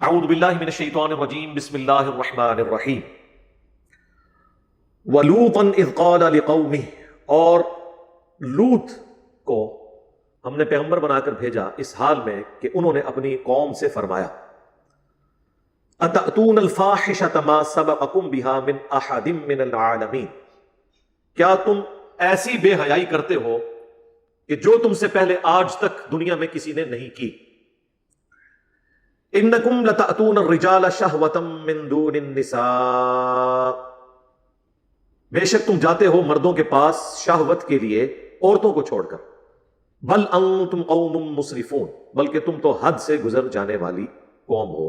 اعوذ باللہ من الشیطان الرجیم بسم اللہ الرحمن الرحیم وَلُوطًا اذ قَالَ لِقَوْمِهِ، اور لوط کو ہم نے پیغمبر بنا کر بھیجا اس حال میں کہ انہوں نے اپنی قوم سے فرمایا أَتَأْتُونَ الْفَاحِشَةَ مَا سَبَقَكُمْ بِهَا مِنْ أَحَدٍ مِّنَ الْعَالَمِينَ، کیا تم ایسی بے حیائی کرتے ہو کہ جو تم سے پہلے آج تک دنیا میں کسی نے نہیں کی؟ انکم لتأتون الرجال شہوۃ من دون النساء، بے شک تم جاتے ہو مردوں کے پاس شہوت کے لیے عورتوں کو چھوڑ کر، بل انتم قوم مسرفون، بلکہ تم تو حد سے گزر جانے والی قوم ہو۔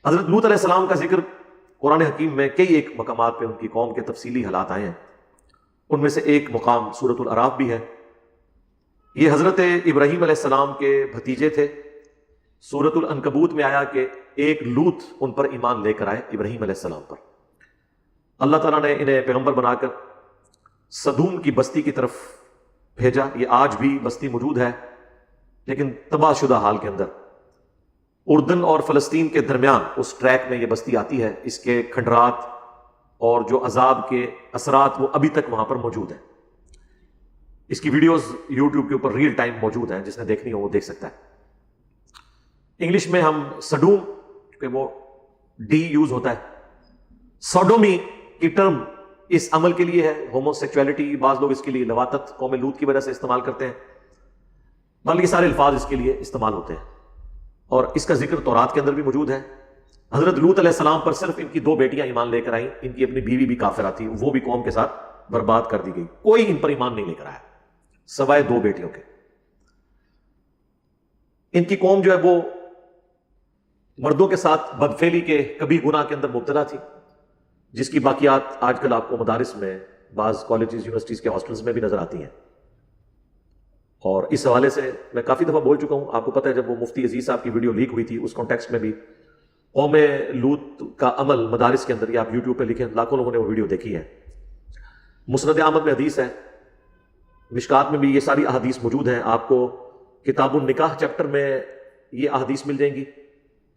حضرت لوط علیہ السلام کا ذکر قرآن حکیم میں کئی ایک مقامات پہ ان کی قوم کے تفصیلی حالات آئے ہیں، ان میں سے ایک مقام سورۃ الاعراف بھی ہے۔ یہ حضرت ابراہیم علیہ السلام کے بھتیجے تھے۔ سورۃ العنکبوت میں آیا کہ ایک لوط ان پر ایمان لے کر آئے، ابراہیم علیہ السلام پر۔ اللہ تعالیٰ نے انہیں پیغمبر بنا کر سدوم کی بستی کی طرف بھیجا۔ یہ آج بھی بستی موجود ہے، لیکن تباہ شدہ حال کے اندر۔ اردن اور فلسطین کے درمیان اس ٹریک میں یہ بستی آتی ہے۔ اس کے کھنڈرات اور جو عذاب کے اثرات وہ ابھی تک وہاں پر موجود ہیں۔ اس کی ویڈیوز یوٹیوب کے اوپر ریئل ٹائم موجود ہیں، جس نے دیکھنی ہو وہ دیکھ سکتا ہے۔ انگلش میں ہم سڈوم، کہ وہ ڈی یوز ہوتا ہے، سوڈومی کی ٹرم اس عمل کے لیے ہے، ہومو سیکچولیٹی، بعض لوگ اس کے لیے لواطت قوم لوط کی وجہ سے استعمال کرتے ہیں، بلکہ سارے الفاظ اس کے لیے استعمال ہوتے ہیں، اور اس کا ذکر تورات کے اندر بھی موجود ہے۔ حضرت لوط علیہ السلام پر صرف ان کی 2 بیٹیاں ایمان لے کر آئیں، ان کی اپنی بیوی بھی کافرہ تھی، وہ بھی قوم کے ساتھ برباد کر دی گئی، کوئی ان پر ایمان نہیں لے کر آیا سوائے 2 بیٹیوں کے۔ ان کی قوم جو ہے وہ مردوں کے ساتھ بدفعلی کے کبھی گناہ کے اندر مبتلا تھی، جس کی باقیات آج کل آپ کو مدارس میں، بعض کالجز یونیورسٹیز کے ہاسٹلز میں بھی نظر آتی ہیں۔ اور اس حوالے سے میں کافی دفعہ بول چکا ہوں، آپ کو پتہ ہے جب وہ مفتی عزیز صاحب کی ویڈیو لیک ہوئی تھی، اس کانٹیکسٹ میں بھی قوم لوط کا عمل مدارس کے اندر، یہ آپ یوٹیوب پہ لکھیں، لاکھوں لوگوں نے وہ ویڈیو دیکھی ہے۔ مسند احمد میں حدیث ہے، مشکات میں بھی یہ ساری احادیث موجود ہیں، آپ کو کتاب النکاح چیپٹر میں یہ احادیث مل جائیں گی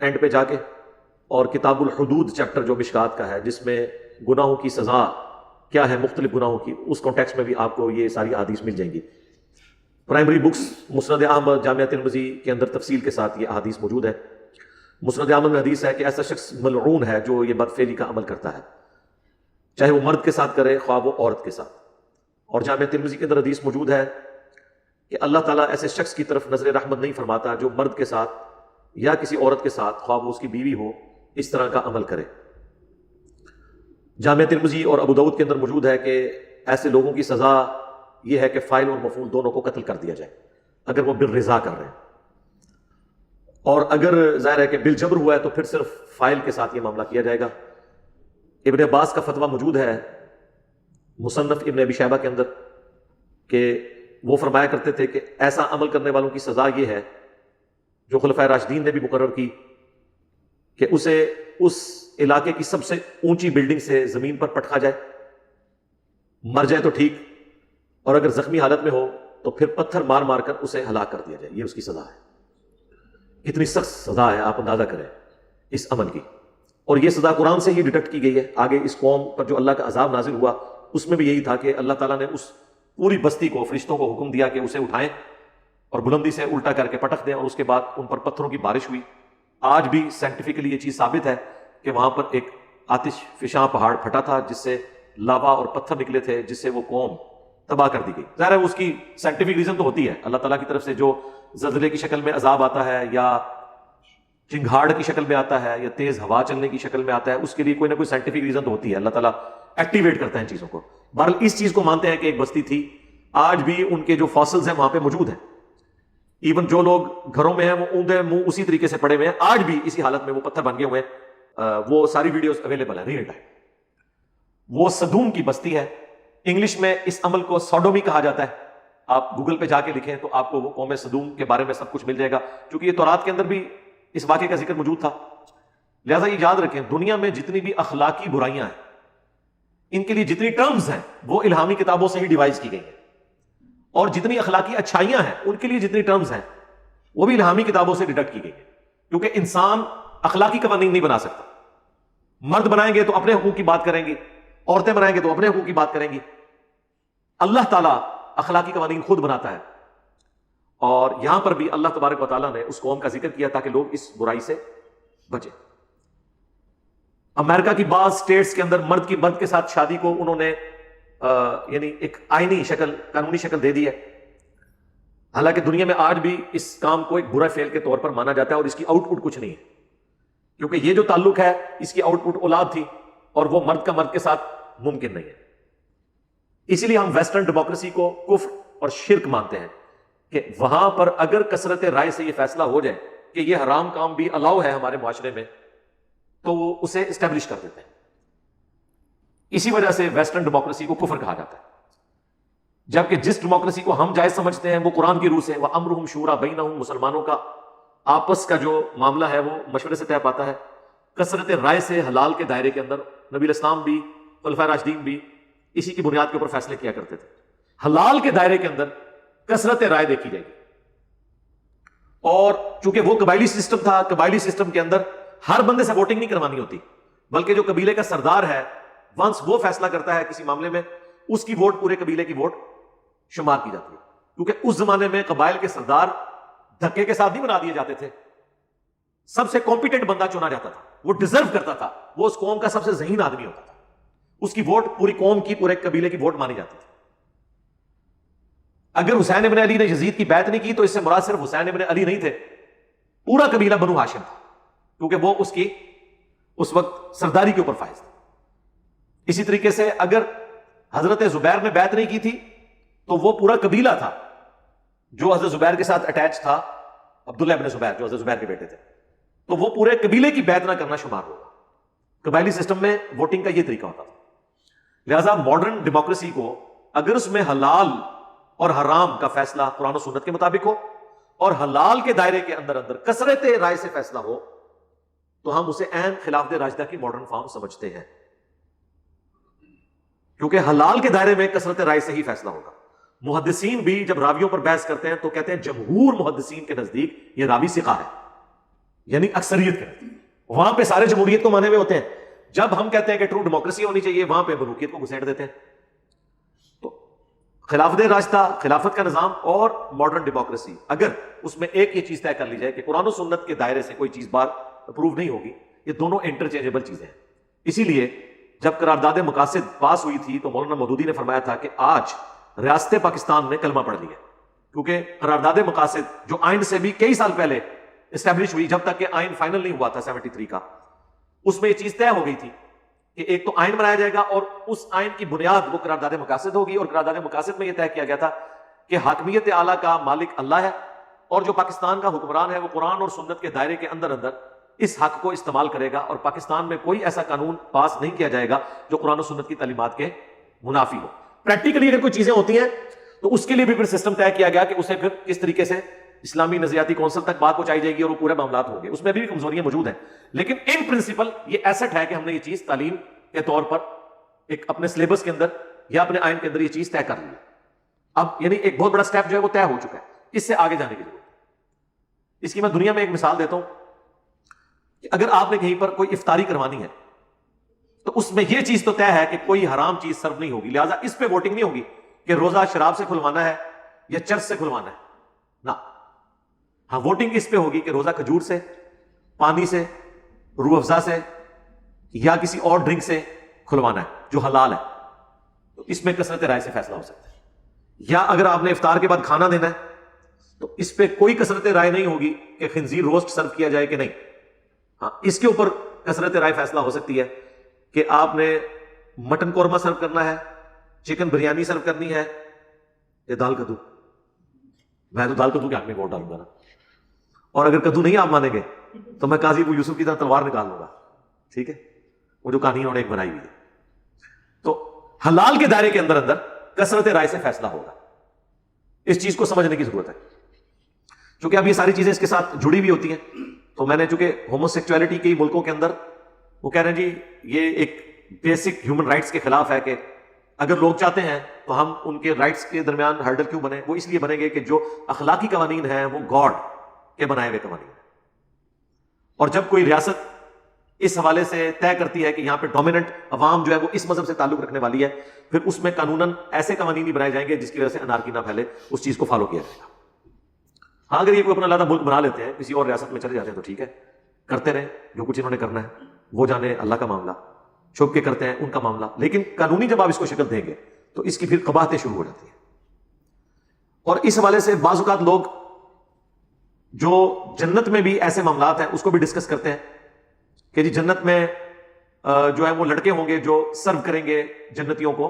اینڈ پہ جا کے، اور کتاب الحدود چیپٹر جو مشکات کا ہے، جس میں گناہوں کی سزا کیا ہے، مختلف گناہوں کی، اس کانٹیکسٹ میں بھی آپ کو یہ ساری احادیث مل جائیں گی۔ پرائمری بکس مسند احمد، جامعہ ترمذی کے اندر تفصیل کے ساتھ یہ احادیث موجود ہے۔ مسند احمد میں حدیث ہے کہ ایسا شخص ملعون ہے جو یہ بدفعلی کا عمل کرتا ہے، چاہے وہ مرد کے ساتھ کرے، خواہ وہ عورت کے ساتھ۔ اور جامعہ ترمذی کے اندر حدیث موجود ہے کہ اللہ تعالیٰ ایسے شخص کی طرف نظر رحمت نہیں فرماتا جو مرد کے ساتھ یا کسی عورت کے ساتھ، خواہ وہ اس کی بیوی ہو، اس طرح کا عمل کرے۔ جامعہ ترمذی اور ابو داؤد کے اندر موجود ہے کہ ایسے لوگوں کی سزا یہ ہے کہ فاعل اور مفعول دونوں کو قتل کر دیا جائے اگر وہ بالرضا کر رہے ہیں، اور اگر ظاہر ہے کہ بالجبر ہوا ہے تو پھر صرف فاعل کے ساتھ یہ معاملہ کیا جائے گا۔ ابن عباس کا فتویٰ موجود ہے مصنف ابن ابی شیبہ کے اندر کہ وہ فرمایا کرتے تھے کہ ایسا عمل کرنے والوں کی سزا یہ ہے، جو خلفائے راشدین نے بھی مقرر کی، کہ اسے اس علاقے کی سب سے اونچی بلڈنگ سے زمین پر پٹکا جائے، مر جائے تو ٹھیک، اور اگر زخمی حالت میں ہو تو پھر پتھر مار مار کر اسے ہلاک کر دیا جائے۔ یہ اس کی سزا ہے۔ کتنی سخت سزا ہے، آپ اندازہ کریں اس عمل کی۔ اور یہ سزا قرآن سے ہی ڈیٹیکٹ کی گئی ہے۔ آگے اس قوم پر جو اللہ کا عذاب نازل ہوا، اس میں بھی یہی تھا کہ اللہ تعالیٰ نے اس پوری بستی کو، فرشتوں کو حکم دیا کہ اسے اٹھائیں اور بلندی سے الٹا کر کے پٹک دیں، اور اس کے بعد ان پر پتھروں کی بارش ہوئی۔ آج بھی سائنٹیفکلی یہ چیز ثابت ہے کہ وہاں پر ایک آتش فشاں پہاڑ پھٹا تھا، جس سے لاوا اور پتھر نکلے تھے، جس سے وہ قوم تباہ کر دی گئی۔ ظاہر ہے اس کی سائنٹیفک ریزن تو ہوتی ہے، اللہ تعالیٰ کی طرف سے جو زلزلے کی شکل میں عذاب آتا ہے، یا چنگھاڑ کی شکل میں آتا ہے، یا تیز ہوا چلنے کی شکل میں آتا ہے، اس کے لیے کوئی نہ کوئی سائنٹیفک ریزن تو ہوتی ہے، اللہ تعالیٰ ایکٹیویٹ کرتا ہے ان چیزوں کو۔ بہرحال اس چیز کو مانتے ہیں کہ ایک بستی تھی، آج بھی ان کے جو فاسلز ہیں وہاں پہ موجود ہیں۔ ایون جو لوگ گھروں میں ہیں وہ اوندے منہ اسی طریقے سے پڑے ہوئے ہیں، آج بھی اسی حالت میں وہ پتھر بن گئے ہوئے ہیں۔ وہ ساری ویڈیوز اویلیبل ہیں ریئل ٹائم۔ وہ سدوم کی بستی ہے۔ انگلش میں اس عمل کو سوڈومی کہا جاتا ہے۔ آپ گوگل پہ جا کے لکھیں تو آپ کو وہ قوم سدوم کے بارے میں سب کچھ مل جائے گا، کیونکہ یہ تورات کے اندر بھی اس واقعے کا ذکر موجود تھا۔ لہٰذا یہ یاد رکھیں، دنیا میں جتنی بھی اخلاقی برائیاں ہیں، ان کے لیے جتنی ٹرمز ہیں وہ الہامی کتابوں سے ہی ڈیوائز کی گئی ہیں، اور جتنی اخلاقی اچھائیاں ہیں ان کے لیے جتنی ٹرمز ہیں وہ بھی الہامی کتابوں سے ڈیڈکٹ کی گئی ہیں۔ کیونکہ انسان اخلاقی قوانین نہیں بنا سکتا. مرد بنائیں گے تو اپنے حقوق کی بات کریں گے، عورتیں بنائیں گے تو اپنے حقوق کی بات کریں گی. اللہ تعالیٰ اخلاقی قوانین خود بناتا ہے. اور یہاں پر بھی اللہ تبارک و تعالیٰ نے اس قوم کا ذکر کیا تاکہ لوگ اس برائی سے بچیں. امریکہ کی بعض سٹیٹس کے اندر مرد کی مرد کے ساتھ شادی کو انہوں نے یعنی ایک آئینی شکل، قانونی شکل دے دی ہے. حالانکہ دنیا میں آج بھی اس کام کو ایک برا فعل کے طور پر مانا جاتا ہے اور اس کی آؤٹ پٹ کچھ نہیں ہے، کیونکہ یہ جو تعلق ہے اس کی آؤٹ پٹ اولاد تھی اور وہ مرد کا مرد کے ساتھ ممکن نہیں ہے. اسی لیے ہم ویسٹرن ڈیموکریسی کو کفر اور شرک مانتے ہیں کہ وہاں پر اگر کثرت رائے سے یہ فیصلہ ہو جائے کہ یہ حرام کام بھی الاؤ ہے ہمارے معاشرے میں تو وہ اسے اسٹیبلش کر دیتے ہیں. اسی وجہ سے ویسٹرن ڈیموکریسی کو کفر کہا جاتا ہے. جبکہ جس ڈیموکریسی کو ہم جائز سمجھتے ہیں وہ قرآن کی روح سے وَأَمْرُهُمْ شُورَىٰ بَيْنَهُمْ، مسلمانوں کا آپس کا جو معاملہ ہے وہ مشورے سے طے پاتا ہے. کثرت رائے سے حلال کے دائرے کے اندر نبی الاسلام بھی خلفائے راشدین بھی اسی کی بنیاد کے اوپر فیصلے کیا کرتے تھے. حلال کے دائرے کے اندر کثرت رائے دیکھی جائے گی. اور چونکہ وہ قبائلی سسٹم تھا، قبائلی سسٹم کے اندر ہر بندے سے ووٹنگ نہیں کروانی ہوتی، بلکہ جو قبیلے کا سردار ہے ونس وہ فیصلہ کرتا ہے کسی معاملے میں اس کی ووٹ پورے قبیلے کی ووٹ شمار کی جاتی ہے. کیونکہ اس زمانے میں قبائل کے سردار دھکے کے ساتھ نہیں بنا دیے جاتے تھے، سب سے کمپیٹنٹ بندہ چنا جاتا تھا، وہ ڈیزرو کرتا تھا، وہ اس قوم کا سب سے ذہین آدمی ہوتا تھا، اس کی ووٹ پوری قوم کی، پورے قبیلے کی ووٹ مانی جاتی تھی. اگر حسین ابن علی نے یزید کی بیعت نہیں کی تو اس سے مراد صرف حسین ابن علی نہیں تھے، پورا قبیلہ بنو ہاشم تھا، کیونکہ وہ اس کی اس وقت سرداری کے اوپر فائز تھا. اسی طریقے سے اگر حضرت زبیر نے بیعت نہیں کی تھی تو وہ پورا قبیلہ تھا جو حضرت زبیر کے ساتھ اٹیچ تھا، عبداللہ ابن زبیر جو حضرت زبیر کے بیٹے تھے، تو وہ پورے قبیلے کی بیعت نہ کرنا شمار ہوگا. قبائلی سسٹم میں ووٹنگ کا یہ طریقہ ہوتا تھا. لہذا ماڈرن ڈیموکریسی کو اگر اس میں حلال اور حرام کا فیصلہ قرآن و سنت کے مطابق ہو اور حلال کے دائرے کے اندر اندر کثرت رائے سے فیصلہ ہو تو ہم اسے عین خلاف راشدہ کی ماڈرن فارم سمجھتے ہیں، کیونکہ حلال کے دائرے میں کثرت رائے سے ہی فیصلہ ہوگا. محدثین بھی جب راویوں پر بحث کرتے ہیں تو کہتے ہیں جمہور محدثین کے نزدیک یہ راوی ثقہ ہے، یعنی اکثریت کے نزدیک. وہاں پہ سارے جمہوریت کو مانے ہوئے ہوتے ہیں. جب ہم کہتے ہیں کہ ٹرو ڈیموکریسی ہونی چاہیے وہاں پہ ملوکیت کو گھسیٹ دیتے ہیں. تو خلافت راشدہ، خلافت کا نظام اور ماڈرن ڈیموکریسی، اگر اس میں ایک یہ چیز طے کر لی جائے کہ قرآن و سنت کے دائرے سے کوئی چیز بار اپروو نہیں ہوگی، یہ دونوں انٹرچینجبل چیزیں ہیں. اسی لیے جب قرارداد مقاصد پاس ہوئی تھی تو مولانا مودودی نے فرمایا تھا کہ آج ریاست پاکستان نے کلمہ پڑھ لیا، کیونکہ قرارداد مقاصد جو آئین سے بھی کئی سال پہلے اسٹیبلش ہوئی، جب تک کہ آئین فائنل نہیں ہوا تھا 73 کا، اس میں یہ چیز طے ہو گئی تھی کہ ایک تو آئین بنایا جائے گا اور اس آئین کی بنیاد وہ قرارداد مقاصد ہوگی. اور قرارداد مقاصد میں یہ طے کیا گیا تھا کہ حاکمیت اعلیٰ کا مالک اللہ ہے اور جو پاکستان کا حکمران ہے وہ قرآن اور سنت کے دائرے کے اندر اندر اس حق کو استعمال کرے گا، اور پاکستان میں کوئی ایسا قانون پاس نہیں کیا جائے گا جو قرآن و سنت کی تعلیمات کے منافی ہو. پریکٹیکلی اگر کوئی چیزیں ہوتی ہیں تو اس کے لیے بھی پھر سسٹم طے کیا گیا کہ اسے پھر کس طریقے سے اسلامی نظریاتی کونسل تک بات پہنچائی جائے گی اور وہ پورے معاملات ہوں گے. اس میں بھی کمزوریاں موجود ہیں، لیکن ان پرنسپل یہ ایسٹ ہے کہ ہم نے یہ چیز تعلیم کے طور پر ایک اپنے سلیبس کے اندر یا اپنے آئین کے اندر یہ چیز طے کر لی ہے. اب یعنی ایک بہت بڑا سٹیپ جو ہے وہ طے ہو چکا ہے، اس سے آگے جانے کی ضرورت ہے. اس کی میں دنیا میں ایک مثال دیتا ہوں کہ اگر آپ نے کہیں پر کوئی افطاری کروانی ہے تو اس میں یہ چیز تو طے ہے کہ کوئی حرام چیز سرو نہیں ہوگی، لہٰذا اس پہ ووٹنگ نہیں ہوگی کہ روزہ شراب سے کھلوانا ہے یا چرس سے کھلوانا ہے، نہ. ہاں ووٹنگ اس پہ ہوگی کہ روزہ کھجور سے، پانی سے، روح افزا سے یا کسی اور ڈرنک سے کھلوانا ہے جو حلال ہے. تو اس میں کثرت رائے سے فیصلہ ہو سکتا ہے. یا اگر آپ نے افطار کے بعد کھانا دینا ہے تو اس پہ کوئی کثرت رائے نہیں ہوگی کہ خنزیر روسٹ سرو کیا جائے کہ نہیں. ہاں اس کے اوپر کثرت رائے فیصلہ ہو سکتی ہے کہ آپ نے مٹن قورمہ سرو کرنا ہے، چکن بریانی سرو کرنی ہے یا دال کدو. میں تو دال کدو کے حق میں ووٹ ڈالوں گا نا، اور اگر کدو نہیں آپ مانیں گے تو میں قاضی ابو یوسف کی طرح تلوار نکال لوں گا. ٹھیک ہے، وہ جو کہانی انہوں نے ایک بنائی ہوئی ہے. تو حلال کے دائرے کے اندر اندر کثرت رائے سے فیصلہ ہوگا. اس چیز کو سمجھنے کی ضرورت ہے، چونکہ اب یہ ساری چیزیں اس کے ساتھ جڑی ہوئی ہوتی ہیں. تو میں نے چونکہ ہومو سیکچولیٹی کئی ملکوں کے اندر وہ کہہ رہے ہیں جی یہ ایک بیسک ہیومن رائٹس کے خلاف ہے کہ اگر لوگ چاہتے ہیں تو ہم ان کے رائٹس کے درمیان ہرڈل کیوں بنے؟ وہ اس لیے بنیں گے کہ جو اخلاقی قوانین ہیں وہ گاڈ کے بنائے ہوئے قوانین ہیں. اور جب کوئی ریاست اس حوالے سے طے کرتی ہے کہ یہاں پہ ڈومیننٹ عوام جو ہے وہ اس مذہب سے تعلق رکھنے والی ہے، پھر اس میں قانوناً ایسے قوانین ہی بنائے جائیں گے جس کی وجہ سے انارکی نہ پھیلے، اس چیز کو فالو کیا جائے گا۔ ہاں اگر یہ کوئی اپنا علیحدہ ملک بنا لیتے ہیں، کسی اور ریاست میں چلے جاتے ہیں تو ٹھیک ہے، کرتے رہیں جو کچھ انہوں نے کرنا ہے، وہ جانے اللہ کا معاملہ، چھپ کے کرتے ہیں ان کا معاملہ، لیکن قانونی جب آپ اس کو شکل دیں گے تو اس کی پھر قباحتیں شروع ہو جاتی ہیں۔ اور اس حوالے سے بعض اوقات لوگ جو جنت میں بھی ایسے معاملات ہیں اس کو بھی ڈسکس کرتے ہیں کہ جی جنت میں جو ہے وہ لڑکے ہوں گے جو سرو کریں گے جنتیوں کو،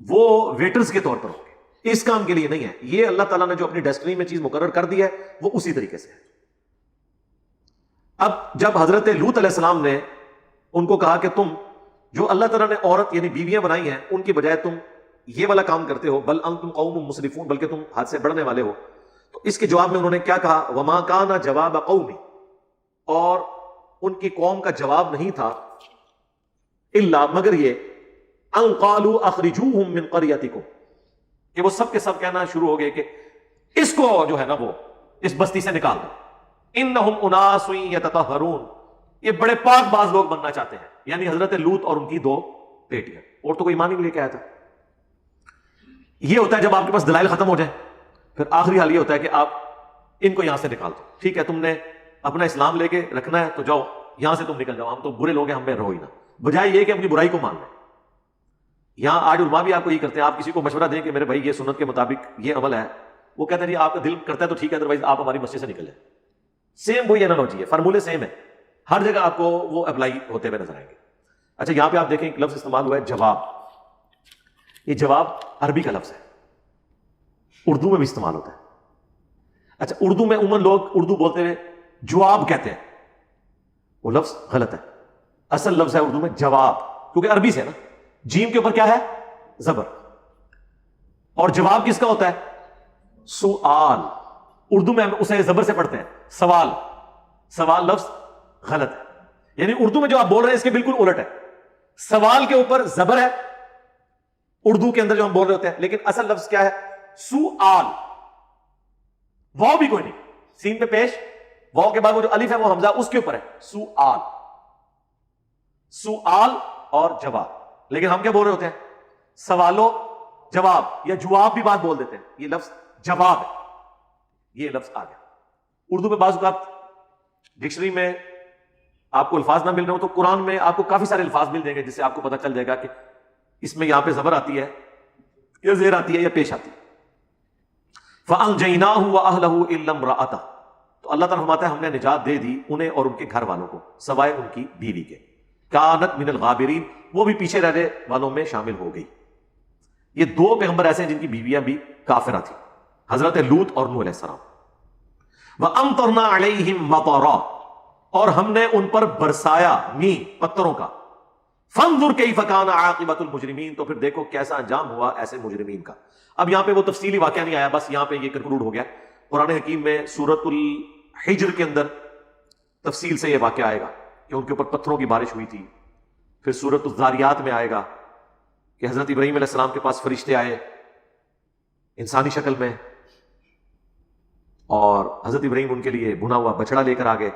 وہ ویٹرز کے طور پر ہوں گے، اس کام کے لیے نہیں ہے۔ یہ اللہ تعالیٰ نے جو اپنی ڈیسٹنی میں چیز مقرر کر دی ہے وہ اسی طریقے سے ہے۔ اب جب حضرت لوط علیہ السلام نے ان کو کہا کہ تم جو اللہ تعالیٰ نے عورت یعنی بیویاں بنائی ہیں ان کی بجائے تم یہ والا کام کرتے ہو، بل انتم قوم مسرفون، بلکہ تم حد سے بڑھنے والے ہو، تو اس کے جواب میں انہوں نے کیا کہا؟ وما کان جواب قومی، اور ان کی قوم کا جواب نہیں تھا الا مگر یہ ان قالوا اخرجوهم من قريتكم، کہ وہ سب کے سب کہنا شروع ہو گئے کہ اس کو جو ہے نا وہ اس بستی سے نکال دو، انہم اناس یتطہرون، یہ بڑے پاک باز لوگ بننا چاہتے ہیں، یعنی حضرت لوط اور ان کی دو بیٹیاں، اور تو کوئی ایمان ہی نہیں لے کے آیا تھا۔ یہ ہوتا ہے جب آپ کے پاس دلائل ختم ہو جائیں، پھر آخری حال یہ ہوتا ہے کہ آپ ان کو یہاں سے نکال دو، ٹھیک ہے تم نے اپنا اسلام لے کے رکھنا ہے تو جاؤ یہاں سے تم نکل جاؤ، ہم تو برے لوگ ہیں، ہم میں رہو ہی نہ، بجائے یہ کہ اپنی برائی کو مان لیں۔ یہاں آج علماء بھی آپ کو یہ کرتے ہیں، آپ کسی کو مشورہ دیں کہ میرے بھائی یہ سنت کے مطابق یہ عمل ہے، وہ کہتے ہیں جی آپ کا دل کرتا ہے تو ٹھیک ہے، ادروائز آپ ہماری مسجد سے نکل جائیں۔ سیم وہی انالوجی ہے، فارمولے سیم ہے، ہر جگہ آپ کو وہ اپلائی ہوتے ہوئے نظر آئیں گے۔ اچھا یہاں پہ آپ دیکھیں ایک لفظ استعمال ہوا ہے جواب، یہ جواب عربی کا لفظ ہے، اردو میں بھی استعمال ہوتا ہے۔ اچھا اردو میں عموماً لوگ اردو بولتے ہوئے جواب کہتے ہیں، وہ لفظ غلط ہے، اصل لفظ ہے اردو میں جواب، کیونکہ عربی سے ہے نا، جیم کے اوپر کیا ہے؟ زبر، اور جواب کس کا ہوتا ہے؟ سؤال، اردو میں ہم اسے زبر سے پڑھتے ہیں سوال، سوال لفظ غلط ہے، یعنی اردو میں جو آپ بول رہے ہیں اس کے بالکل الٹ ہے، سوال کے اوپر زبر ہے اردو کے اندر جو ہم بول رہے ہوتے ہیں، لیکن اصل لفظ کیا ہے؟ سؤال، واو بھی کوئی نہیں، سین پہ پیش، واو کے بعد وہ جو الف ہے وہ حمزہ اس کے اوپر ہے، سؤال، سؤال اور جواب، لیکن ہم کیا بول رہے ہوتے ہیں؟ سوالو جواب، یا جواب بھی بات بول دیتے ہیں، یہ لفظ جواب ہے، یہ لفظ آ گیا۔ اردو میں بعض اوقات ڈکشنری میں آپ کو الفاظ نہ مل رہے ہو تو قرآن میں آپ کو کافی سارے الفاظ مل جائیں گے جس سے آپ کو پتہ چل جائے گا کہ اس میں یہاں پہ زبر آتی ہے یا زیر آتی ہے یا پیش آتی ہے۔ فَأَنْجَيْنَاهُ وَأَهْلَهُ إِلَّا امْرَأَتَهُ، تو اللہ تعالیٰ فرماتا ہے ہم نے نجات دے دی انہیں اور ان کے گھر والوں کو سوائے ان کی بیوی کے، کانت من الغابرین، وہ بھی پیچھے رہنے والوں میں شامل ہو گئی۔ یہ دو پیغمبر ایسے ہیں جن کی بیویاں بھی کافرہ تھیں، حضرت لوط اور نوح علیہ السلام۔ وَأَمْطَرْنَا عَلَيْهِمْ مَطَرًا، اور ہم نے ان پر برسایا می پتھروں کا، فانظر کیف کان عاقبۃ المجرمین، تو پھر دیکھو کیسا انجام ہوا ایسے مجرمین کا۔ اب یہاں پہ وہ تفصیلی واقعہ نہیں آیا، بس یہاں پہ یہ کنکلوڈ ہو گیا۔ قرآن حکیم میں سورۃ الحجر کے اندر تفصیل سے یہ واقعہ آئے گا کہ ان کے اوپر پتھروں کی بارش ہوئی تھی، پھر سورۃ الذاریات میں آئے گا کہ حضرت ابراہیم علیہ السلام کے پاس فرشتے آئے انسانی شکل میں، اور حضرت ابراہیم ان کے لیے بنا ہوا بچڑا لے کر آ گئے۔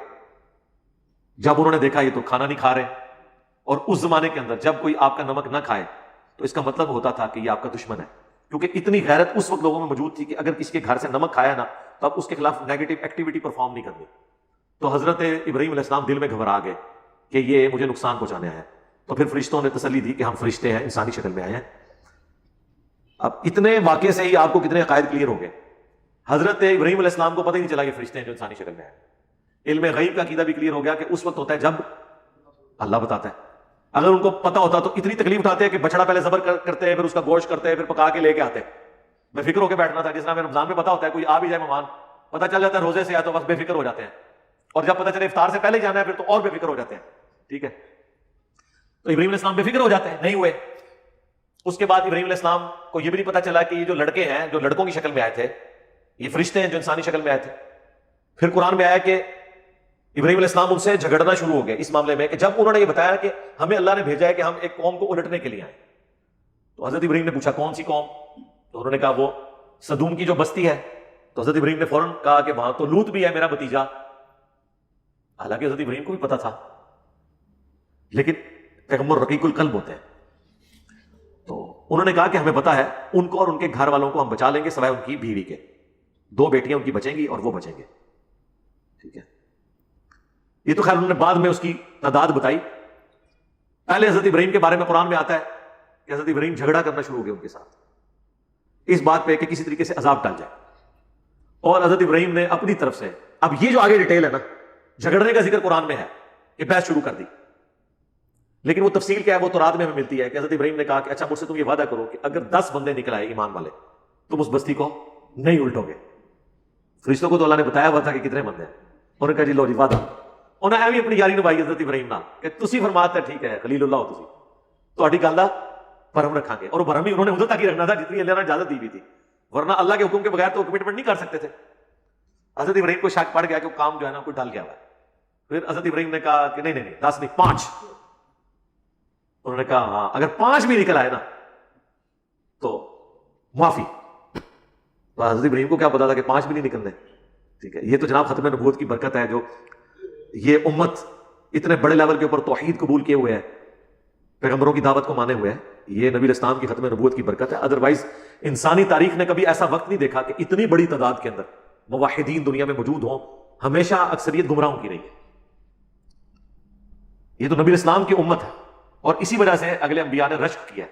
جب انہوں نے دیکھا یہ تو کھانا نہیں کھا رہے، اور اس زمانے کے اندر جب کوئی آپ کا نمک نہ کھائے تو اس کا مطلب ہوتا تھا کہ یہ آپ کا دشمن ہے، کیونکہ اتنی غیرت اس وقت لوگوں میں موجود تھی کہ اگر کسی کے گھر سے نمک کھایا نا تو اب اس کے خلاف نیگیٹو ایکٹیویٹی پرفارم نہیں کرنی۔ تو حضرت ابراہیم علیہ السلام دل میں گھبرا گئے کہ یہ مجھے نقصان پہنچانے آیا ہے، تو پھر فرشتوں نے تسلی دی کہ ہم فرشتے ہیں، انسانی شکل میں آئے ہیں۔ اب اتنے واقعے سے ہی آپ کو کتنے عقائد کلیئر ہو گئے۔ حضرت ابراہیم علیہ السلام کو پتہ ہی نہیں چلا کہ فرشتے ہیں جو انسانی شکل میں آئے۔ علم غیب کا عقیدہ بھی کلیئر ہو گیا کہ اس وقت ہوتا ہے جب اللہ بتاتا ہے۔ اگر ان کو پتا ہوتا تو اتنی تکلیف اٹھاتے ہیں کہ بچڑا پہلے ذبح کرتے ہیں، پھر اس کا گوشت کرتے ہیں، پھر پکا کے لے کے آتے ہیں۔ بے فکر ہو کے بیٹھنا تھا، جس طرح ہمیں رمضان میں پتا ہوتا ہے کوئی آ بھی جائے مہمان، پتا چل جاتا ہے روزے سے آیا تو بس بے فکر ہو جاتے ہیں، اور جب پتا چلے افطار سے پہلے ہی جانا ہے پھر تو اور بے فکر ہو جاتے ہیں، ٹھیک ہے۔ تو ابراہیم علیہ السلام بے فکر ہو جاتے ہیں، نہیں ہوئے۔ اس کے بعد ابراہیم علیہ السلام کو یہ بھی نہیں پتا چلا کہ یہ جو لڑکے ہیں جو لڑکوں کی شکل میں آئے تھے یہ فرشتے ہیں جو انسانی شکل میں آئے تھے۔ پھر قرآن میں آیا کہ ابراہیم علیہ السلام ان سے جھگڑنا شروع ہو گئے اس معاملے میں کہ جب انہوں نے یہ بتایا کہ ہمیں اللہ نے بھیجا ہے کہ ہم ایک قوم کو الٹنے کے لیے آئے، تو حضرت ابراہیم نے پوچھا کون سی قوم؟ تو انہوں نے کہا وہ سدوم کی جو بستی ہے۔ تو حضرت ابراہیم نے فوراً کہا کہ وہاں تو لوط بھی ہے میرا بھتیجا، حالانکہ حضرت ابراہیم کو بھی پتا تھا، لیکن پیغمبر رقیق القلب ہوتے ہیں، تو انہوں نے کہا کہ ہمیں پتا ہے ان کو اور ان کے گھر والوں کو ہم بچا لیں گے سوائے ان کی بیوی کے، 2 بیٹیاں ان کی بچیں گی اور وہ بچیں گے. ٹھیک ہے، یہ تو خیر انہوں نے بعد میں اس کی تعداد بتائی. پہلے حضرت ابراہیم کے بارے میں قرآن میں آتا ہے کہ حضرت ابراہیم جھگڑا کرنا شروع ہو گیا ان کے ساتھ اس بات پہ کہ کسی طریقے سے عذاب ٹل جائے، اور حضرت ابراہیم نے اپنی طرف سے، اب یہ جو آگے ڈیٹیل ہے نا، جھگڑنے کا ذکر قرآن میں ہے کہ بحث شروع کر دی، لیکن وہ تفصیل کیا ہے وہ تورات میں ہمیں ملتی ہے کہ حضرت ابراہیم نے کہا کہ اچھا مجھ سے تم یہ وعدہ کرو کہ اگر 10 بندے نکل آئے ایمان والے تم اس بستی کو نہیں الٹو گے. فرشتوں کو تو اللہ نے بتایا ہوا تھا کہ کتنے بندے ہیں، انہوں نے کہا جی لو جی وعدہ. انہیں ایویں اپنی یاری نبھائی حضرت ابراہیم نال کہ تسی فرماتے ٹھیک ہے خلیل اللہ ہو تسی تہاڈی گل دا بھرم رکھاں گے، اور بھرم بھی انہوں نے ادھر تک ہی رکھنا تھا جتنی اللہ نے اجازت دی ہوئی تھی، ورنہ اللہ کے حکم کے بغیر تو کمٹمنٹ نہیں کر سکتے تھے. حضرت ابراہیم کو شک پڑ گیا کہ وہ کام جو ہے نا کوئی ڈل گیا ہوا ہے. پھر حضرت ابراہیم نے کہا کہ نہیں 10 نہیں 5. انہوں نے کہا ہاں اگر 5 بھی نکل آئے نا تو معافی. تو حضرت ابراہیم کو کیا پتا تھا کہ 5 بھی نہیں نکلنے. ٹھیک ہے، یہ تو جناب ختم نبوت کی برکت ہے، جو یہ امت اتنے بڑے لیول کے اوپر توحید قبول کیے ہوئے ہے، پیغمبروں کی دعوت کو مانے ہوئے ہیں، یہ نبی اسلام کی ختم نبوت کی برکت ہے. ادروائز انسانی تاریخ نے کبھی ایسا وقت نہیں دیکھا کہ اتنی بڑی تعداد کے اندر موحدین دنیا میں موجود ہوں. ہمیشہ اکثریت گمراہوں کی رہی ہے. یہ تو نبی اسلام کی امت ہے، اور اسی وجہ سے اگلے انبیاء نے رشک کیا.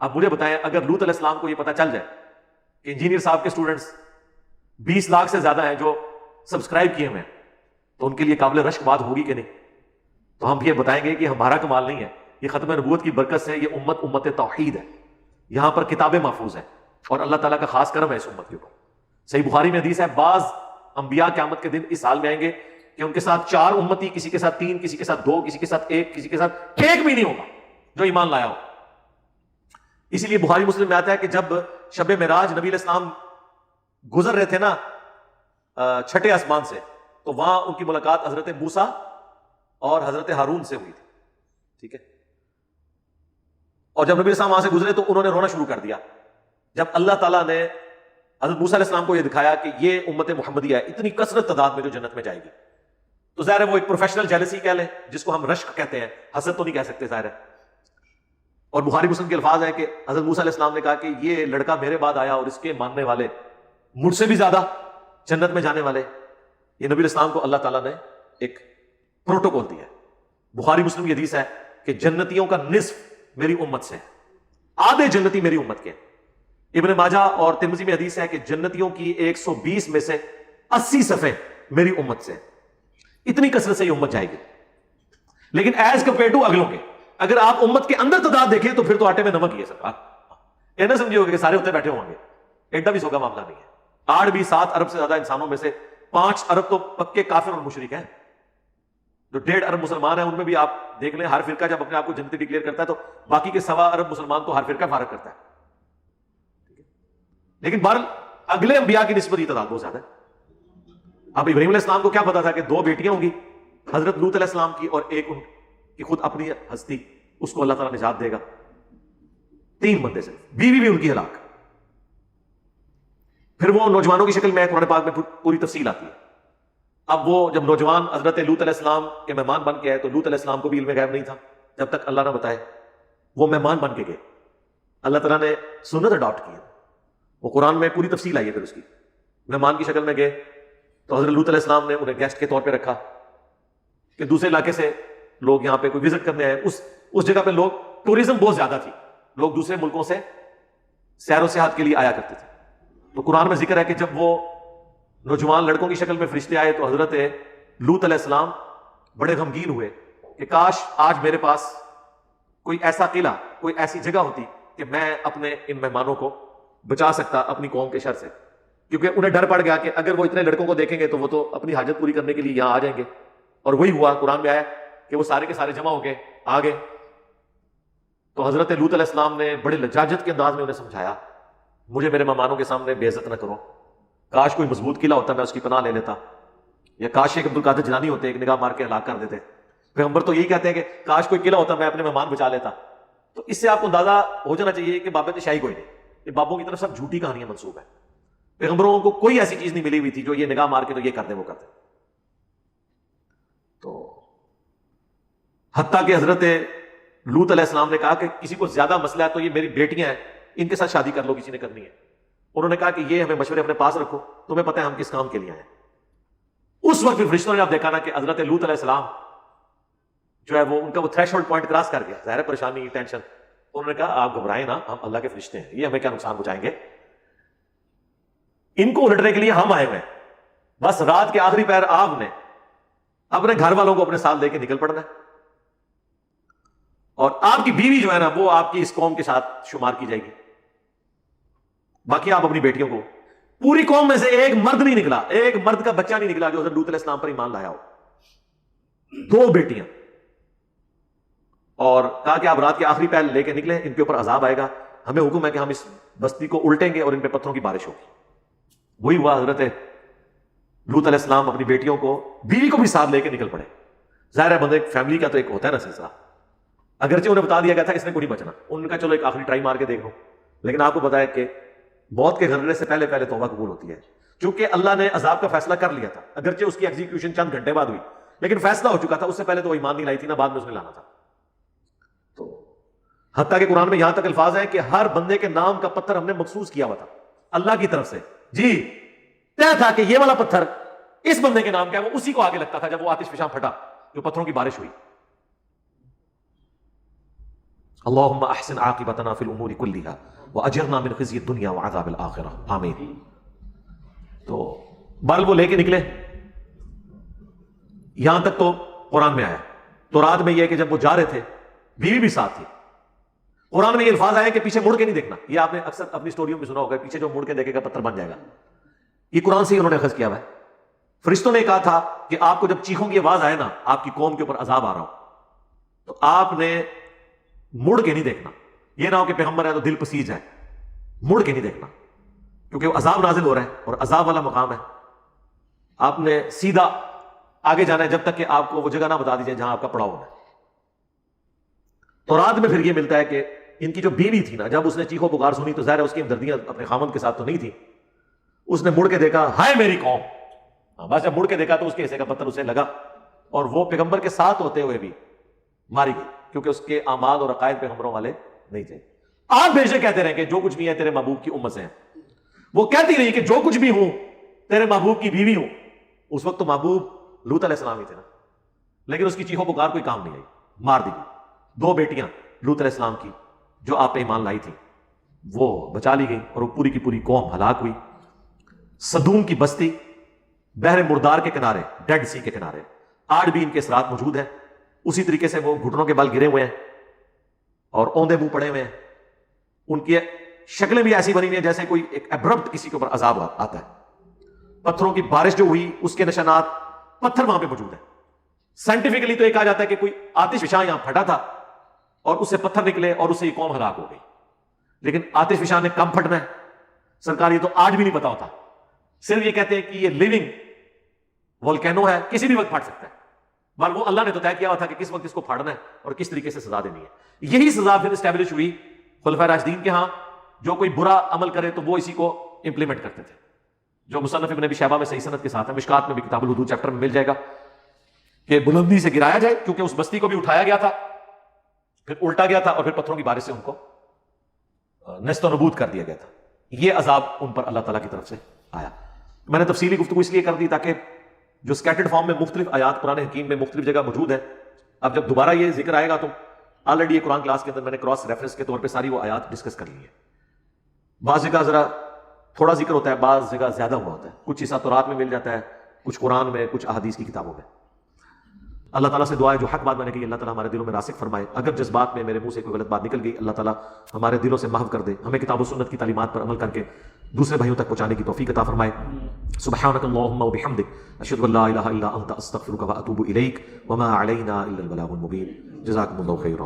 اب مجھے بتائیں اگر لوط علیہ السلام کو یہ پتا چل جائے کہ انجینئر صاحب کے اسٹوڈنٹس 20 لاکھ سے زیادہ ہیں جو سبسکرائب کیے ہوئے ہیں، تو ان کے لیے قابل رشک بات ہوگی کہ نہیں؟ تو ہم یہ بتائیں گے کہ ہمارا کمال نہیں ہے، یہ ختم نبوت کی برکت سے یہ امت توحید ہے. یہاں پر کتابیں محفوظ ہیں اور اللہ تعالیٰ کا خاص کرم ہے اس امت کے اوپر. صحیح بخاری میں حدیث ہے بعض انبیاء قیامت کے دن اس حال میں آئیں گے کہ ان کے ساتھ 4 امتی، کسی کے ساتھ 3، کسی کے ساتھ 2، کسی کے ساتھ 1، کسی کے ساتھ 1 بھی نہیں ہوگا جو ایمان لایا ہو. اسی لیے بخاری مسلم میں آتا ہے کہ جب شب معراج نبی علیہ السلام گزر رہے تھے نا 6ٹھے آسمان سے، تو وہاں ان کی ملاقات حضرت موسیٰ اور حضرت ہارون سے ہوئی تھی. ٹھیک ہے، اور جب نبی علیہ السلام وہاں سے گزرے تو انہوں نے رونا شروع کر دیا جب اللہ تعالیٰ نے حضرت موسیٰ علیہ السلام کو یہ دکھایا کہ یہ امت محمدیہ ہے اتنی کثرت تعداد میں جو جنت میں جائے گی. تو ظاہر ہے وہ ایک پروفیشنل جیلسی کہہ لیں جس کو ہم رشک کہتے ہیں، حسد تو نہیں کہہ سکتے ظاہر ہے. اور بخاری مسلم کے الفاظ ہیں کہ حضرت موسیٰ علیہ السلام نے کہا کہ یہ لڑکا میرے بعد آیا اور اس کے ماننے والے مجھ سے بھی زیادہ جنت میں جانے والے. یہ نبی علیہ السلام کو اللہ تعالیٰ نے ایک پروٹوکول دیا ہے. بخاری مسلم کی حدیث ہے کہ جنتیوں کا نصف میری امت سے ہے، آدھے جنتی میری امت کے. ابن ماجہ اور ترمذی میں حدیث ہے کہ جنتیوں کی 120 میں سے 80 صفیں میری امت سے. اتنی کثرت سے یہ امت جائے گی. لیکن ایز کمپیئر ٹو اگلوں کے اگر آپ امت کے اندر تعداد دیکھیں تو پھر تو آٹے میں نمک ہی ہے سرکار. یہ نہ سمجھے ہوگا کہ سارے اتنے بیٹھے ہوں گے، ایڈا بھی سوگا معاملہ نہیں ہے. 8 ارب سے زیادہ انسانوں میں سے 5 ارب تو پکے کافر اور مشرک ہیں. جو 1.5 ارب مسلمان ہیں ان میں بھی آپ دیکھ لیں ہر فرقہ جب اپنے آپ کو جنتی ڈکلیئر کرتا ہے تو باقی کے 1.25 ارب مسلمان تو ہر فرقہ فارغ کرتا ہے. لیکن بہرحال اگلے انبیاء کی نسبت یہ تعداد بہت زیادہ ہے. اب ابراہیم علیہ السلام کو کیا پتا تھا کہ 2 بیٹیاں ہوں گی، حضرت لوط علیہ السلام کی اور ایک ان کی خود اپنی ہستی، اس کو اللہ تعالیٰ نجات دے گا. 3 بندے سے، بیوی بھی ان کی ہلاک. پھر وہ نوجوانوں کی شکل میں قرآن پاک میں پوری تفصیل آتی ہے. اب وہ جب نوجوان حضرت لوط علیہ السلام کے مہمان بن کے آئے تو لوط علیہ السلام کو بھی علم غیب نہیں تھا جب تک اللہ نہ بتائے. وہ مہمان بن کے گئے، اللہ تعالیٰ نے سنت اڈاپٹ کی. وہ قرآن میں پوری تفصیل آئی ہے. پھر اس کی مہمان کی شکل میں گئے تو حضرت لوط علیہ السلام نے انہیں گیسٹ کے طور پہ رکھا کہ دوسرے علاقے سے لوگ یہاں پہ کوئی وزٹ کرنے آئے. اس جگہ پہ لوگ ٹوریزم بہت زیادہ تھی، لوگ دوسرے ملکوں سے سیر و سیاحت کے لیے آیا کرتے تھے. تو قرآن میں ذکر ہے کہ جب وہ نوجوان لڑکوں کی شکل میں فرشتے آئے تو حضرت لوط علیہ السلام بڑے غمگین ہوئے کہ کاش آج میرے پاس کوئی ایسا قلعہ، کوئی ایسی جگہ ہوتی کہ میں اپنے ان مہمانوں کو بچا سکتا اپنی قوم کے شر سے. کیونکہ انہیں ڈر پڑ گیا کہ اگر وہ اتنے لڑکوں کو دیکھیں گے تو وہ تو اپنی حاجت پوری کرنے کے لیے یہاں آ جائیں گے. اور وہی ہوا، قرآن میں آیا کہ وہ سارے کے سارے جمع ہو گئے آ گئے. تو حضرت لوط علیہ السلام نے بڑے لجاجت کے انداز میں انہیں سمجھایا مجھے میرے مہمانوں کے سامنے بے عزت نہ کرو. کاش کوئی مضبوط قلعہ ہوتا میں اس کی پناہ لے لیتا، یا کاش ایک عبد القادر جیلانی ہوتے ایک نگاہ مار کے ہلاک کر دیتے. پیغمبر تو یہی کہتے ہیں کہ کاش کوئی قلعہ ہوتا میں اپنے مہمان بچا لیتا. تو اس سے آپ کو اندازہ ہو جانا چاہیے کہ بابت شاہی کوئی نہیں، یہ بابوں کی طرف سب جھوٹی کہانیاں منسوب ہیں. پیغمبروں کو کوئی ایسی چیز نہیں ملی ہوئی تھی جو یہ نگاہ مار کے تو یہ کر دیں وہ کر دیں. تو حتیٰ کہ حضرت لوط علیہ السلام نے کہا کہ کسی کو زیادہ مسئلہ ہے تو یہ میری بیٹیاں ہیں، ان کے ساتھ شادی کر لو، کسی نے کرنی ہے. انہوں نے کہا کہ یہ ہمیں مشورے اپنے پاس رکھو، تمہیں پتہ ہے ہم کس کام کے لیے آئے ہیں. اس وقت پھر فرشتوں نے آپ دیکھا نا کہ حضرت لوط علیہ السلام جو ہے وہ ان کا وہ تھریش ہولڈ پوائنٹ کراس کر گیا، ظاہر پریشانی، ٹینشن. انہوں نے کہا آپ گھبرائیں نا، ہم اللہ کے فرشتے ہیں، یہ ہمیں کیا نقصان پہنچائیں گے، ان کو الٹنے کے لیے ہم آئے ہوئے ہیں، بس رات کے آخری پہر آپ نے اپنے گھر والوں کو اپنے ساتھ لے کے نکل پڑنا ہے، اور آپ کی بیوی جو ہے نا وہ آپ کی اس قوم کے ساتھ شمار کی جائے گی، باقی آپ اپنی بیٹیوں کو. پوری قوم میں سے ایک مرد نہیں نکلا، ایک مرد کا بچہ نہیں نکلا جو حضرت لوط علیہ السلام پر ایمان لایا ہو. 2 بیٹیاں. اور کہا کہ آپ رات کے آخری پہر لے کے نکلیں، ان کے اوپر عذاب آئے گا، ہمیں حکم ہے کہ ہم اس بستی کو الٹیں گے اور ان پہ پتھروں کی بارش ہوگی. وہی ہوا، حضرت لوط علیہ السلام اپنی بیٹیوں کو، بیوی کو بھی ساتھ لے کے نکل پڑے. ظاہر ہے بندے فیملی کا تو ایک ہوتا ہے نا سلسلہ، اگرچہ انہیں بتا دیا گیا تھا اس نے کوئی نہیں بچنا، انہوں نے کہا چلو ایک آخری ٹرائی مار کے دیکھ لو. لیکن آپ کو پتا ہے کہ موت کے گھرنے سے پہلے پہلے توبہ قبول ہوتی ہے، چونکہ اللہ نے عذاب کا فیصلہ کر لیا تھا، اگرچہ اس کی ایگزیکیوشن چند گھنٹے بعد ہوئی، لیکن فیصلہ ہو چکا تھا. اس سے پہلے تو وہ ایمان نہیں لائی تھی نا، بعد میں اس نے لانا تھا. تو حتیٰ کہ قرآن میں یہاں تک الفاظ ہیں کہ ہر بندے کے نام کا پتھر ہم نے مخصوص کیا ہوا تھا اللہ کی طرف سے. جی طے تھا کہ یہ والا پتھر اس بندے کے نام کا ہے، وہ اسی کو آگے لگتا تھا جب وہ آتش فشاں پھٹا، جو پتھروں کی بارش ہوئی. اللہم احسن عاقبتنا فی الامور کلھا واجرنا من خزی الدنیا وعذاب الاخرہ، آمین. تو بل وہ لے کے نکلے. یہاں تک تو قرآن میں آیا. تو رات میں یہ کہ جب وہ جا رہے تھے، بیوی بھی ساتھ تھی. قرآن میں یہ الفاظ آئے کہ پیچھے مڑ کے نہیں دیکھنا. یہ آپ نے اکثر اپنی سٹوریوں میں سنا ہوگا، پیچھے جو مڑ کے دیکھے گا پتھر بن جائے گا. یہ قرآن سے ہی انہوں نے اخذ کیا ہوا ہے. فرشتوں نے کہا تھا کہ آپ کو جب چیخوں کی آواز آئے نا، آپ کی قوم کے اوپر عذاب آ رہا ہو، تو آپ نے مڑ کے نہیں دیکھنا. یہ نہ ہو کہ پیغمبر ہے تو دل پسیج ہے، مڑ کے نہیں دیکھنا، کیونکہ وہ عذاب نازل ہو رہا ہے اور عذاب والا مقام ہے. آپ نے سیدھا آگے جانا ہے جب تک کہ آپ کو وہ جگہ نہ بتا دی جائے جہاں آپ کا پڑاؤ ہونا ہے. تو رات میں پھر یہ ملتا ہے کہ ان کی جو بیوی تھی نا، جب اس نے چیخو پکار سنی تو ظاہر ہے اس کی ہمدردیاں اپنے خامند کے ساتھ تو نہیں تھی. اس نے مڑ کے دیکھا، ہائے میری قوم. بس جب مڑ کے دیکھا تو اس کے حصے کا پتھر اسے لگا، اور وہ پیغمبر کے ساتھ ہوتے ہوئے بھی ماری گئی، کیونکہ اس کے اعمال اور عقائد پیغمبروں والے نہیں تھے. آپ بے شک کہتے رہے کہ جو کچھ بھی ہے تیرے محبوب کی امت سے ہیں. وہ کہتی رہی کہ جو کچھ بھی ہوں تیرے محبوب کی بیوی ہوں. اس وقت تو محبوب لوط علیہ السلام ہی تھے نا، لیکن اس کی چیخو پکار کوئی کام نہیں آئی، مار دی گئی. 2 بیٹیاں لوط علیہ السلام کی جو آپ پہ ایمان لائی تھی وہ بچا لی گئی، اور وہ پوری کی پوری قوم ہلاک ہوئی. صدوم کی بستی بحر مردار کے کنارے، ڈیڈ سی کے کنارے، آج بھی ان کے اثرات موجود ہیں. اسی طریقے سے وہ گھٹنوں کے بل گرے ہوئے ہیں اور اوندے منہ پڑے ہوئے ہیں. ان کی شکلیں بھی ایسی بنی ہوئی ہیں جیسے کوئی ایک ابرپٹ کسی کے اوپر عذاب آتا ہے. پتھروں کی بارش جو ہوئی اس کے نشانات پتھر وہاں پہ موجود ہیں. سائنٹیفکلی تو یہ کہا جاتا ہے کہ کوئی آتش فشاں یہاں پھٹا تھا اور اس سے پتھر نکلے اور اس سے یہ قوم ہلاک ہو گئی. لیکن آتش فشاں نے کب پھٹنا ہے سرکار یہ تو آج بھی نہیں پتا ہوتا. صرف یہ کہتے ہیں کہ یہ لیونگ والکینو ہے، کسی بھی وقت پھٹ سکتا ہے. بل وہ اللہ نے تو طے کیا ہوا تھا کہ کس وقت اس کو پھاڑنا ہے اور کس طریقے سے سزا دینی ہے. یہی سزا پھر اسٹیبلش ہوئی خلفائے راشدین کے ہاں. جو کوئی برا عمل کرے تو وہ اسی کو امپلیمنٹ کرتے تھے، جو مصنف ابن ابی شیبہ میں صحیح سند کے ساتھ ہے. مشکات میں بھی کتاب الحدود چیپٹر میں مل جائے گا کہ بلندی سے گرایا جائے، کیونکہ اس بستی کو بھی اٹھایا گیا تھا، پھر الٹا گیا تھا، اور پھر پتھروں کی بارش سے ان کو نست و نبود کر دیا گیا تھا. یہ عذاب ان پر اللہ تعالیٰ کی طرف سے آیا. میں نے تفصیلی گفتگو اس لیے کر دی تاکہ جو اسکیٹرڈ فارم میں مختلف آیات قرآن حکیم میں مختلف جگہ موجود ہیں، اب جب دوبارہ یہ ذکر آئے گا تو آلریڈی یہ قرآن کلاس کے اندر میں نے کراس ریفرنس کے طور پہ ساری وہ آیات ڈسکس کر لی ہے. بعض جگہ ذرا تھوڑا ذکر ہوتا ہے، بعض جگہ زیادہ ہوا ہوتا ہے. کچھ حصہ تورات میں مل جاتا ہے، کچھ قرآن میں، کچھ احادیث کی کتابوں میں. اللہ تعالیٰ سے دعا ہے جو حق بات میں نے کہی اللہ تعالیٰ ہمارے دلوں میں راسخ فرمائے. اگر جذبات میں میرے منہ سے کوئی غلط بات نکل گئی اللہ تعالیٰ ہمارے دلوں سے محو کر دے. ہمیں کتاب و سنت کی تعلیمات پر عمل کر کے دوسرے بھائیوں تک پہنچانے کی توفیق عطا فرمائے. سبحانک اللہم وبحمدک اشہد ان لا الہ الا انت استغفرک واتوب الیک وما علینا الا البلاغ المبین. جزاکم اللہ خیرا.